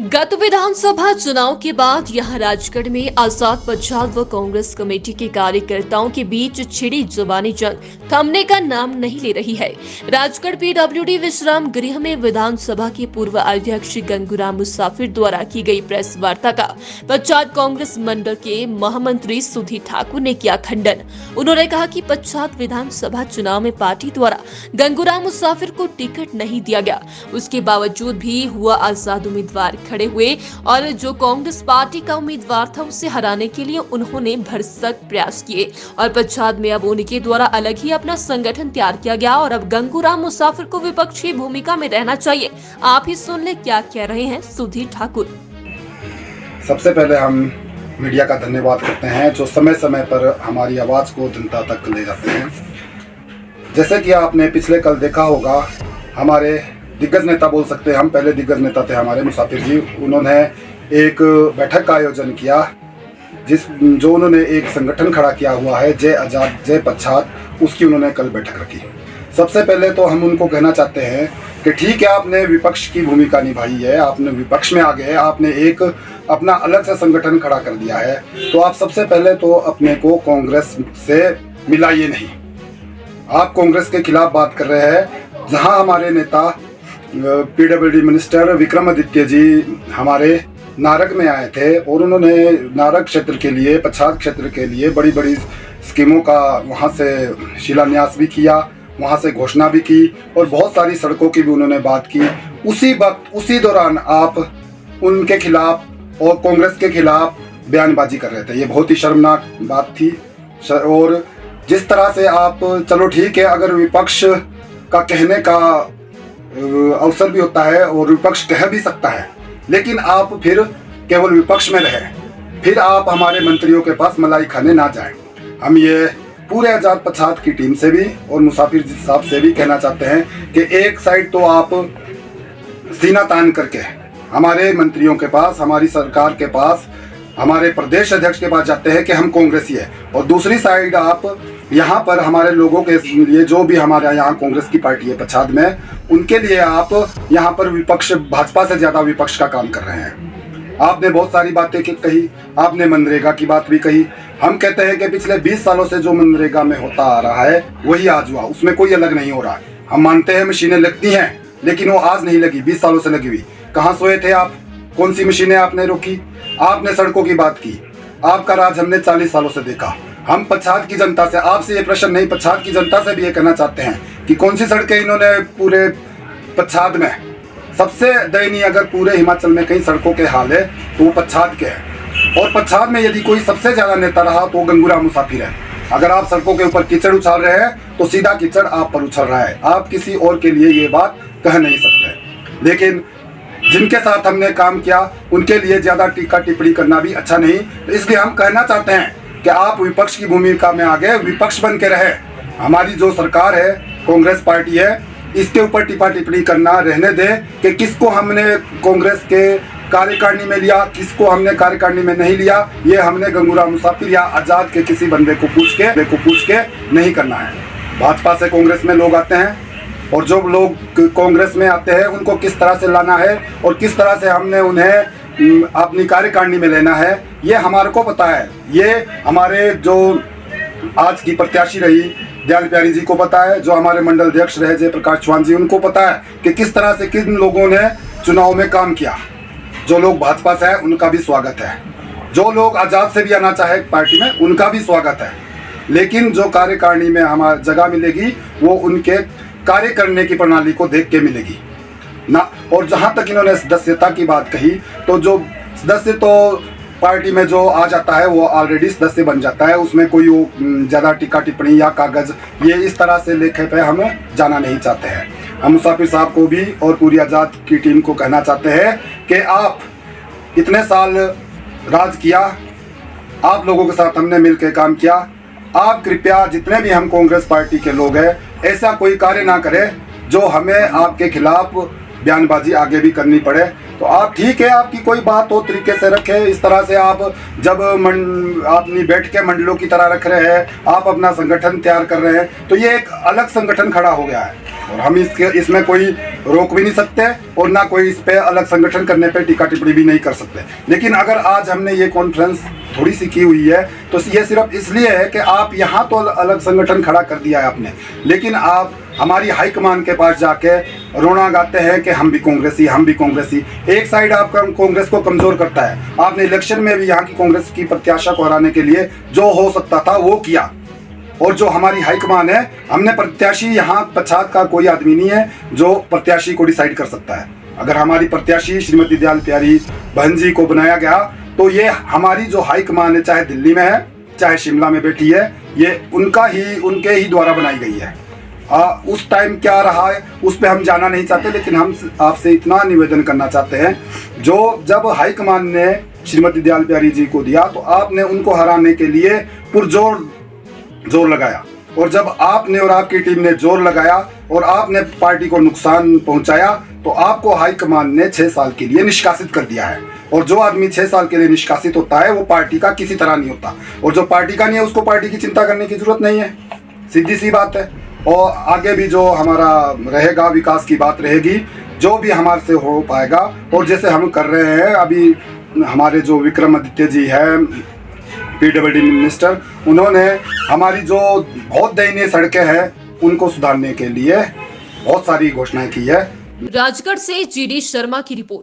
गत विधानसभा चुनाव के बाद यहां राजगढ़ में आजाद पच्छाद व कांग्रेस कमेटी के कार्यकर्ताओं के बीच छिड़ी जुबानी जंग थमने का नाम नहीं ले रही है। राजगढ़ पीडब्ल्यूडी विश्राम गृह में विधानसभा के पूर्व अध्यक्ष गंगूराम मुसाफिर द्वारा की गई प्रेस वार्ता का पच्छाद कांग्रेस मंडल के महामंत्री सुधी ठाकुर ने किया खंडन। उन्होंने कहा कि पच्छाद विधानसभा चुनाव में पार्टी द्वारा गंगूराम मुसाफिर को टिकट नहीं दिया गया, उसके बावजूद भी हुआ आजाद उम्मीदवार खड़े हुए और जो कांग्रेस पार्टी का उम्मीदवार था उसे हराने के लिए उन्होंने भरसक प्रयास किए और पच्छाद में अब उनके द्वारा अलग ही अपना संगठन तैयार किया गया और अब गंगूराम मुसाफिर को विपक्ष की भूमिका में रहना चाहिए। आप ही सुन ले क्या कह रहे हैं सुधीर ठाकुर। सबसे पहले हम मीडिया का धन्यवाद करते हैं जो समय समय पर हमारी आवाज को जनता तक ले जाते हैं। जैसे कि आपने पिछले कल देखा होगा, हमारे दिग्गज नेता बोल सकते हैं, हम पहले दिग्गज नेता थे हमारे मुसाफिर जी, उन्होंने एक बैठक का आयोजन किया जो उन्होंने एक संगठन खड़ा किया हुआ है जय आजाद जय पच्छाद, उसकी उन्होंने कल बैठक रखी। सबसे पहले तो हम उनको कहना चाहते हैं कि ठीक है, आपने विपक्ष की भूमिका निभाई है, आपने विपक्ष में आ गए, आपने एक अपना अलग सा संगठन खड़ा कर दिया है, तो आप सबसे पहले तो अपने को कांग्रेस से मिलाइए नहीं। आप कांग्रेस के खिलाफ बात कर रहे हैं, जहां हमारे नेता पीडब्ल्यूडी मिनिस्टर विक्रमादित्य जी हमारे नारग में आए थे और उन्होंने नारग क्षेत्र के लिए, पच्छाद क्षेत्र के लिए बड़ी बड़ी स्कीमों का वहां से शिलान्यास भी किया, वहां से घोषणा भी की और बहुत सारी सड़कों की भी उन्होंने बात की। उसी दौरान आप उनके खिलाफ और कांग्रेस के खिलाफ बयानबाजी कर रहे थे। ये बहुत ही शर्मनाक बात थी। और जिस तरह से आप, चलो ठीक है, अगर विपक्ष का कहने का अवसर भी होता है और विपक्ष कह भी सकता है, लेकिन आप फिर केवल विपक्ष में रहे, फिर आप हमारे मंत्रियों के पास मलाई खाने ना जाएं। हम ये पूरे आजाद पच्छाद की टीम से भी और मुसाफिर साहब से भी कहना चाहते हैं कि एक साइड तो आप सीना तान करके हमारे मंत्रियों के पास, हमारी सरकार के पास, हमारे प्रदेश अध्यक्ष के पास जाते हैं कि हम कांग्रेसी है, और दूसरी साइड आप यहाँ पर हमारे लोगों के लिए, जो भी हमारे यहाँ कांग्रेस की पार्टी है पच्छाद में, उनके लिए आप यहाँ पर विपक्ष, भाजपा से ज्यादा विपक्ष का काम कर रहे हैं। आपने बहुत सारी बातें कही, आपने मनरेगा की बात भी कही। हम कहते हैं कि पिछले 20 सालों से जो मनरेगा में होता आ रहा है वही आज हुआ, उसमें कोई अलग नहीं हो रहा है। हम मानते हैं मशीनें लगती हैं, लेकिन वो आज नहीं लगी, 20 सालों से लगी हुई। कहाँ सोए थे आप? कौन सी मशीनें आपने रोकी? आपने सड़कों की बात की, आपका राज हमने 40 सालों से देखा। हम पच्छाद की जनता से, आपसे ये प्रश्न नहीं, पच्छाद की जनता से भी ये कहना चाहते हैं कि कौन सी सड़कें इन्होंने पूरे पच्छाद में, सबसे दयनीय अगर पूरे हिमाचल में कई सड़कों के हाल है तो वो पच्छाद के हैं। और पच्छाद में यदि कोई सबसे ज्यादा नेता रहा तो गंगूराम मुसाफिर है। अगर आप सड़कों के ऊपर कीचड़ उछाल रहे हैं तो सीधा कीचड़ आप पर उछल रहा है। आप किसी और के लिए ये बात कह नहीं सकते, लेकिन जिनके साथ हमने काम किया उनके लिए ज्यादा टीका टिप्पणी करना भी अच्छा नहीं। तो इसलिए हम कहना चाहते हैं कि आप विपक्ष की भूमिका में आगे विपक्ष बन के रहे। हमारी जो सरकार है, कांग्रेस पार्टी है, इसके ऊपर टिप्पा टिप्पणी करना रहने दे कि किसको हमने कांग्रेस के कार्यकारिणी में लिया, किसको हमने कार्यकारिणी में नहीं लिया। ये हमने गंगूराम मुसाफिर या आजाद के किसी बंदे को पूछ के नहीं करना है। भाजपा से कांग्रेस में लोग आते हैं और जो लोग कांग्रेस में आते हैं उनको किस तरह से लाना है और किस तरह से हमने उन्हें अपनी कार्यकारिणी में लेना है, ये हमारे को पता है। ये हमारे जो आज की प्रत्याशी रही दयाल प्यारी जी को पता है, जो हमारे मंडल अध्यक्ष रहे जयप्रकाश चौहान जी, उनको पता है कि किस तरह से किन लोगों ने चुनाव में काम किया। जो लोग भाजपा से है उनका भी स्वागत है, जो लोग आजाद से भी आना चाहे पार्टी में उनका भी स्वागत है, लेकिन जो कार्यकारिणी में हमारी जगह मिलेगी वो उनके कार्य करने की प्रणाली को देख के मिलेगी ना। और जहां तक इन्होंने सदस्यता की बात कही, तो जो सदस्य तो पार्टी में जो आ जाता है वो ऑलरेडी सदस्य बन जाता है, उसमें कोई वो ज़्यादा टीका टिप्पणी या कागज़ ये इस तरह से लेखे पे हम जाना नहीं चाहते हैं। हम मुसाफिर साहब को भी और पूरी आज़ाद की टीम को कहना चाहते हैं कि आप इतने साल राज किया, आप लोगों के साथ हमने मिल के काम किया। आप कृपया जितने भी हम कांग्रेस पार्टी के लोग हैं, ऐसा कोई कार्य ना करें जो हमें आपके खिलाफ बयानबाजी आगे भी करनी पड़े। तो आप ठीक है, आपकी कोई बात हो तरीके से रखे। इस तरह से आप जब अपनी बैठ के मंडलों की तरह रख रहे हैं, आप अपना संगठन तैयार कर रहे हैं, तो ये एक अलग संगठन खड़ा हो गया है और हम इसमें कोई रोक भी नहीं सकते और ना कोई इस पे अलग संगठन करने पे टीका टिप्पणी भी नहीं कर सकते। लेकिन अगर आज हमने ये कॉन्फ्रेंस थोड़ी सी की हुई है तो ये सिर्फ इसलिए है कि आप यहाँ तो अलग संगठन खड़ा कर दिया है आपने, लेकिन आप हमारी हाईकमान के पास जाके रोना गाते हैं कि हम भी कांग्रेसी, हम भी कांग्रेसी। एक साइड आपका कांग्रेस को कमजोर करता है। आपने इलेक्शन में भी यहाँ की कांग्रेस की प्रत्याशा को हराने के लिए जो हो सकता था वो किया, और जो हमारी हाईकमान है, हमने प्रत्याशी यहाँ 50 का कोई आदमी नहीं है जो प्रत्याशी को डिसाइड कर सकता है। अगर हमारी प्रत्याशी श्रीमती दयाल प्यारी बहन जी को बनाया गया तो ये हमारी जो हाईकमान है, चाहे दिल्ली में है चाहे शिमला में बैठी है, ये उनके ही द्वारा बनाई गई है। उस टाइम क्या रहा है उस पर हम जाना नहीं चाहते, लेकिन हम आपसे इतना निवेदन करना चाहते हैं, जो जब हाईकमान ने श्रीमती दयाल प्यारी जी को दिया तो आपने उनको हराने के लिए जोर लगाया, और जब आपने और आपकी टीम ने जोर लगाया और आपने पार्टी को नुकसान पहुंचाया तो आपको हाईकमान ने 6 साल के लिए निष्कासित कर दिया है। और जो आदमी 6 साल के लिए निष्कासित होता है वो पार्टी का किसी तरह नहीं होता, और जो पार्टी का नहीं है उसको पार्टी की चिंता करने की जरूरत नहीं है, सीधी सी बात है। और आगे भी जो हमारा रहेगा, विकास की बात रहेगी, जो भी हमारे से हो पाएगा, और जैसे हम कर रहे हैं अभी, हमारे जो विक्रमादित्य जी हैं PWD मिनिस्टर, उन्होंने हमारी जो बहुत दयनीय सड़कें हैं उनको सुधारने के लिए बहुत सारी घोषणाएं की है। राजगढ़ से GD शर्मा की रिपोर्ट।